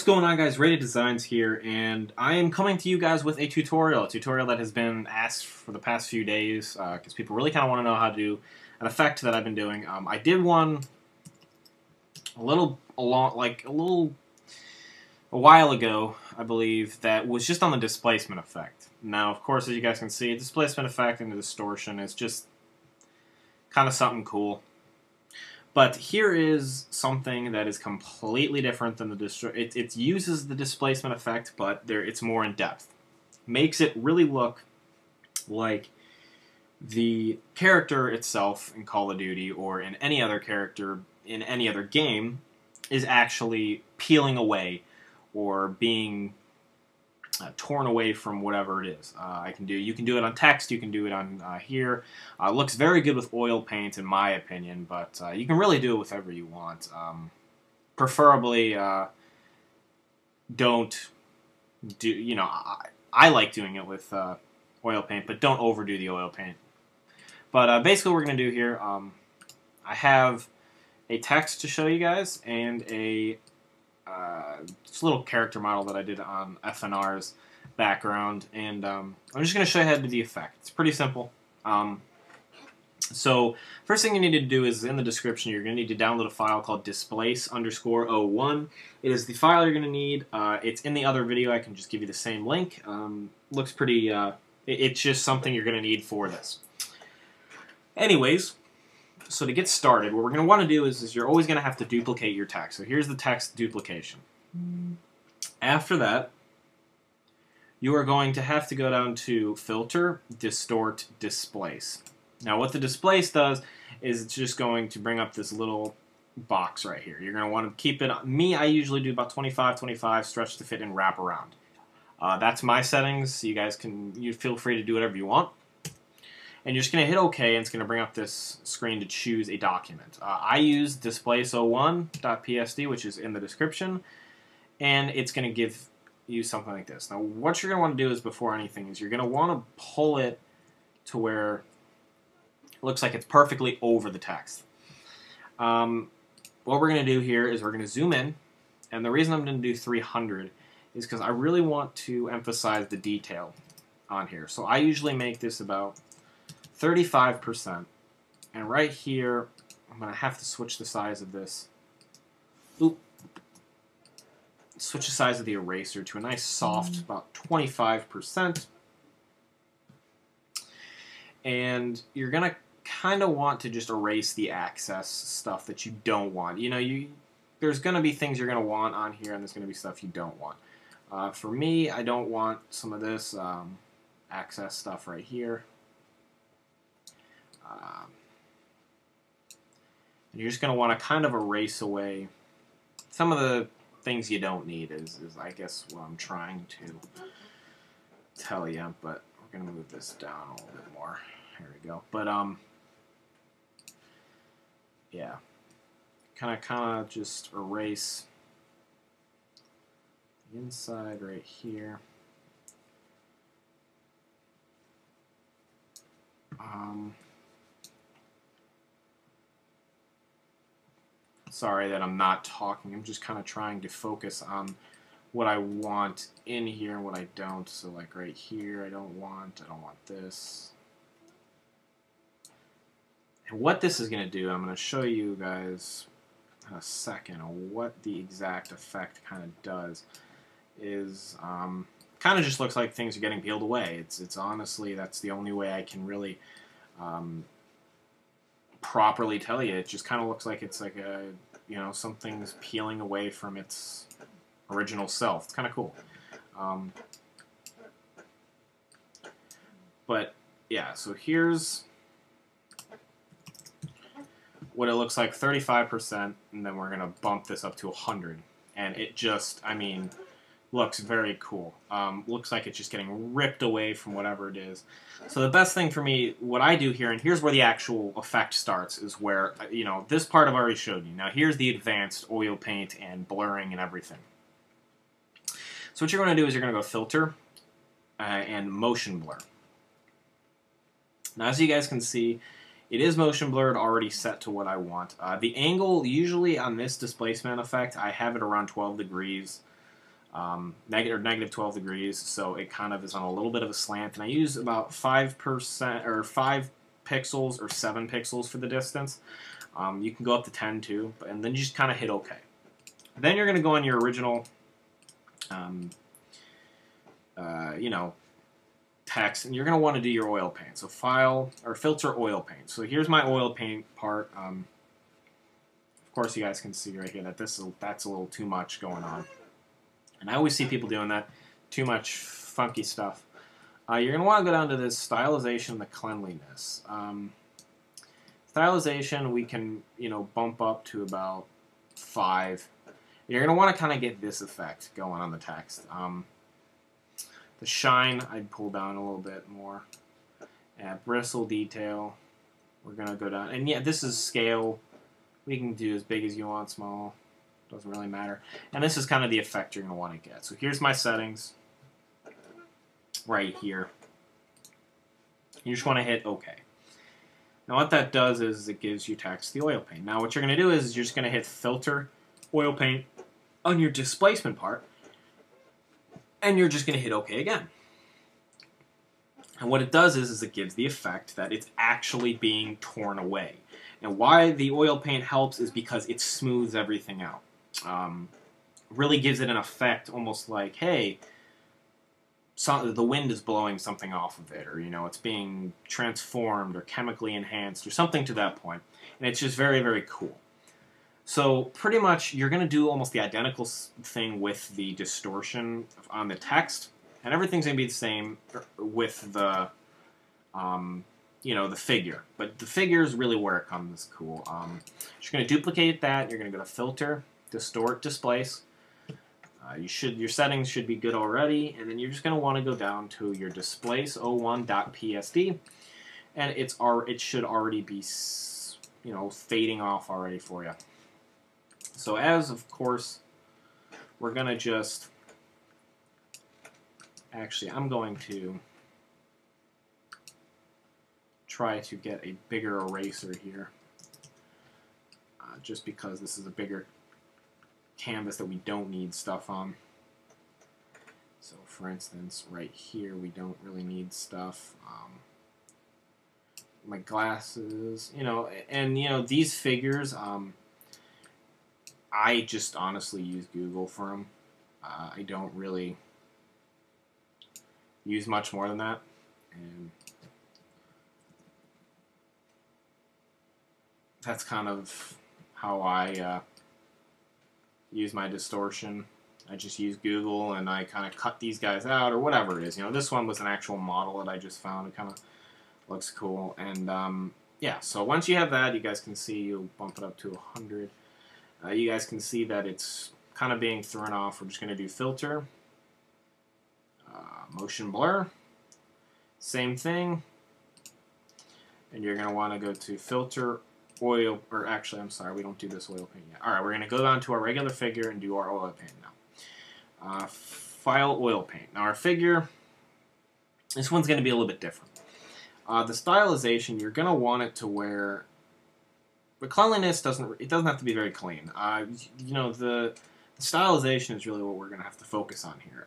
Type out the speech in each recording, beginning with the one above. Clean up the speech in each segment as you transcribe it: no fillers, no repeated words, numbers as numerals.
What's going on, guys? Rated Designs here, and I am coming to you guys with a tutorial that has been asked for the past few days because people really kind of want to know how to do an effect that I've been doing. I did one a while ago, I believe, that was just on the displacement effect. Now, of course, as you guys can see, a displacement effect and the distortion is just kind of something cool. But here is something that is completely different than the it uses the displacement effect, but it's more in depth. Makes it really look like the character itself in Call of Duty or in any other character in any other game is actually peeling away or being torn away from whatever it is. You can do it on text, you can do it on here. Looks very good with oil paint in my opinion, but you can really do it with whatever you want. Preferably don't do, I like doing it with oil paint, but don't overdo the oil paint. But basically what we're going to do here, I have a text to show you guys and a this little character model that I did on FNR's background, and I'm just going to show you how to do the effect. It's pretty simple. So first thing you need to do is in the description you're going to need to download a file called displace_01. It is the file you're going to need. It's in the other video. I can just give you the same link. Looks pretty. It's just something you're going to need for this. Anyways. So to get started, what we're going to want to do is you're always going to have to duplicate your text. So here's the text duplication. After that, you are going to have to go down to Filter, Distort, Displace. Now what the Displace does is it's just going to bring up this little box right here. You're going to want to keep it, I usually do about 25, stretch to fit and wrap around. That's my settings. You guys you feel free to do whatever you want. And you're just going to hit OK, and it's going to bring up this screen to choose a document. I use displace01.psd, which is in the description, and it's going to give you something like this. Now, what you're going to want to do is, before anything, is you're going to want to pull it to where it looks like it's perfectly over the text. What we're going to do here is we're going to zoom in, and the reason I'm going to do 300 is because I really want to emphasize the detail on here. So I usually make this about 35%, and right here I'm going to have to switch the size of this. Switch the size of the eraser to a nice soft about 25%, and you're going to kind of want to just erase the excess stuff that you don't want. There's going to be things you're going to want on here, and there's going to be stuff you don't want. For me, I don't want some of this excess stuff right here. And you're just going to want to kind of erase away some of the things you don't need is I guess what I'm trying to tell you, but we're going to move this down a little bit more. Here we go. But yeah, kind of just erase the inside right here. Sorry that I'm not talking. I'm just kind of trying to focus on what I want in here and what I don't. So like right here, I don't want this. And what this is going to do, I'm going to show you guys in a second what the exact effect kind of does. Is kind of just looks like things are getting peeled away. It's honestly, that's the only way I can really properly tell you. It just kind of looks like it's like something's peeling away from its original self. It's kind of cool. But yeah, so here's what it looks like, 35%, and then we're gonna bump this up to 100, and it just, looks very cool. Looks like it's just getting ripped away from whatever it is. So the best thing for me, what I do here, and here's where the actual effect starts, is where, this part I've already showed you. Now here's the advanced oil paint and blurring and everything. So what you're going to do is you're going to go Filter and Motion Blur. Now as you guys can see, it is motion blurred already set to what I want. The angle, usually on this displacement effect, I have it around 12 degrees. negative 12 degrees, so it kind of is on a little bit of a slant. And I use about 5% or 5 pixels or 7 pixels for the distance. You can go up to 10 too, and then you just kind of hit OK. Then you're going to go on your original, you know, text, and you're going to want to do your oil paint. So file or filter oil paint. So here's my oil paint part. Of course, you guys can see right here that that's a little too much going on. And I always see people doing that, too much funky stuff. You're going to want to go down to this stylization and the cleanliness. Stylization, we can, you know, bump up to about 5. You're going to want to kind of get this effect going on the text. The shine, I'd pull down a little bit more. Bristle detail, we're going to go down. And yeah, this is scale. We can do as big as you want, small. Doesn't really matter. And this is kind of the effect you're going to want to get. So here's my settings right here. You just want to hit OK. Now what that does is it gives you text the oil paint. Now what you're going to do is you're just going to hit filter oil paint on your displacement part, and you're just going to hit OK again. And what it does is it gives the effect that it's actually being torn away. And why the oil paint helps is because it smooths everything out. Really gives it an effect almost like, hey, the wind is blowing something off of it, or, you know, it's being transformed or chemically enhanced or something to that point. And it's just very, very cool. So pretty much you're going to do almost the identical thing with the distortion on the text, and everything's going to be the same with the, you know, the figure. But the figure is really where it comes cool. You're going to duplicate that. You're going to go to Filter, Distort, Displace. Your settings should be good already, and then you're just going to want to go down to your displace01.psd, and it should already be, you know, fading off already for you. So as of course, we're going to just actually I'm going to try to get a bigger eraser here, just because this is a bigger canvas that we don't need stuff on. So for instance, right here we don't really need stuff. My glasses, you know, and you know these figures, I just honestly use Google for them. I don't really use much more than that. And that's kind of how I use my distortion. I just use Google and I kind of cut these guys out or whatever it is. You know, this one was an actual model that I just found. It kind of looks cool. And yeah, so once you have that, you guys can see, you'll bump it up to 100. You guys can see that it's kind of being thrown off. We're just going to do filter, motion blur, same thing. And you're going to want to go to filter, oil, or actually, I'm sorry, we don't do this oil paint yet. Alright, we're going to go down to our regular figure and do our oil paint now. File oil paint. Now our figure, this one's going to be a little bit different. The stylization, you're going to want it to where the cleanliness doesn't have to be very clean. You know, the stylization is really what we're going to have to focus on here.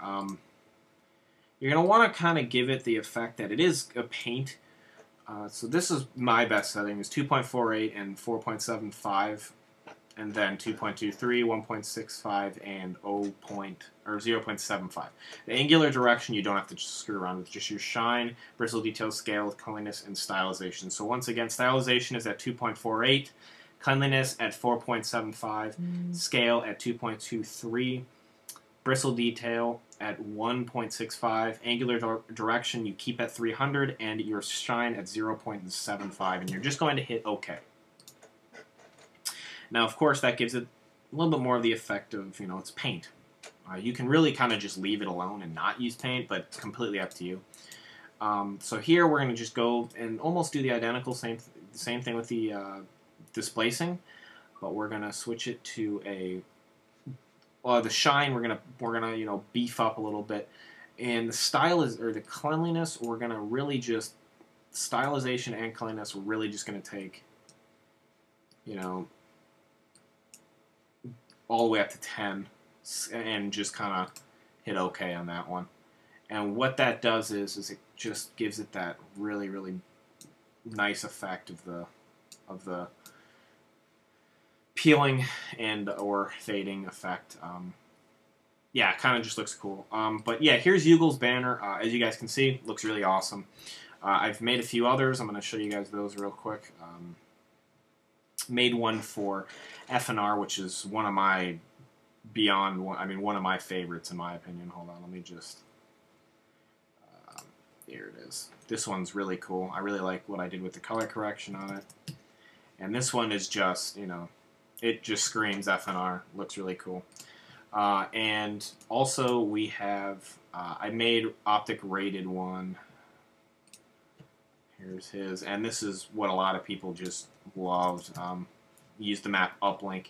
You're going to want to kind of give it the effect that it is a paint. So this is my best setting, is 2.48 and 4.75, and then 2.23, 1.65, and 0.75. The angular direction you don't have to just screw around with, just your shine, bristle detail, scale, cleanliness, and stylization. So once again, stylization is at 2.48, cleanliness at 4.75, scale at 2.23, bristle detail at 1.65, angular direction you keep at 300, and your shine at 0.75, and you're just going to hit OK. Now, of course, that gives it a little bit more of the effect of, you know, it's paint. You can really kind of just leave it alone and not use paint, but it's completely up to you. So here we're going to just go and almost do the identical same thing with the displacing, but we're going to switch it to a the shine. We're gonna you know, beef up a little bit, and the style is, or the cleanliness, we're gonna really just stylization and cleanliness. We're really just gonna take, you know, all the way up to 10, and just kind of hit OK on that one. And what that does is it just gives it that really, really nice effect of the peeling and or fading effect. Yeah, it kind of just looks cool. But yeah, here's Yugel's banner. As you guys can see, looks really awesome. I've made a few others. I'm going to show you guys those real quick. Made one for FNR, which is one of my one of my favorites in my opinion. Hold on, let me just. Here it is. This one's really cool. I really like what I did with the color correction on it. And this one is just, it just screams FNR. Looks really cool. And also we have, I made Optic rated one. Here's his, and this is what a lot of people just loved. Use the map uplink,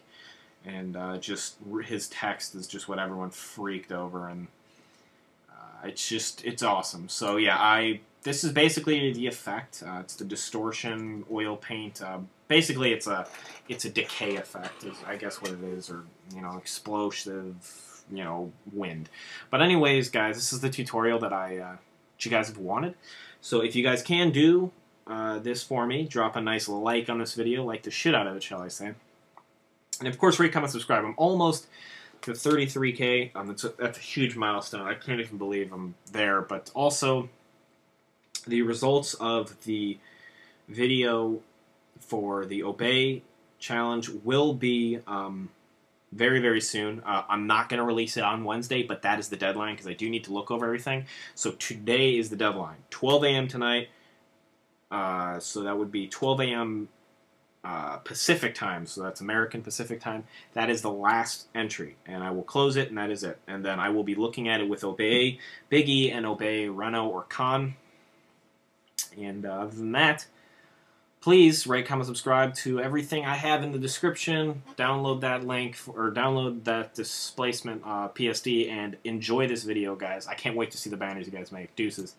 and just his text is just what everyone freaked over, and it's awesome. So yeah, this is basically the effect. It's the distortion oil paint. Basically, it's a decay effect, is I guess what it is, or explosive, wind. But anyways, guys, this is the tutorial that you guys have wanted. So if you guys can do this for me, drop a nice like on this video, like the shit out of it, shall I say. And of course, rate, comment, subscribe. I'm almost to 33K. That's a huge milestone. I can't even believe I'm there. But also, the results of the video for the Obey challenge will be very, very soon. I'm not going to release it on Wednesday, but that is the deadline because I do need to look over everything. So today is the deadline. 12 a.m. tonight. So that would be 12 a.m. Pacific time. So that's American Pacific time. That is the last entry. And I will close it, and that is it. And then I will be looking at it with Obey, Big E, and Obey, Reno, or Khan. And other than that, please rate, comment, subscribe to everything I have in the description. Download that link, or download that displacement PSD, and enjoy this video, guys. I can't wait to see the banners you guys make. Deuces.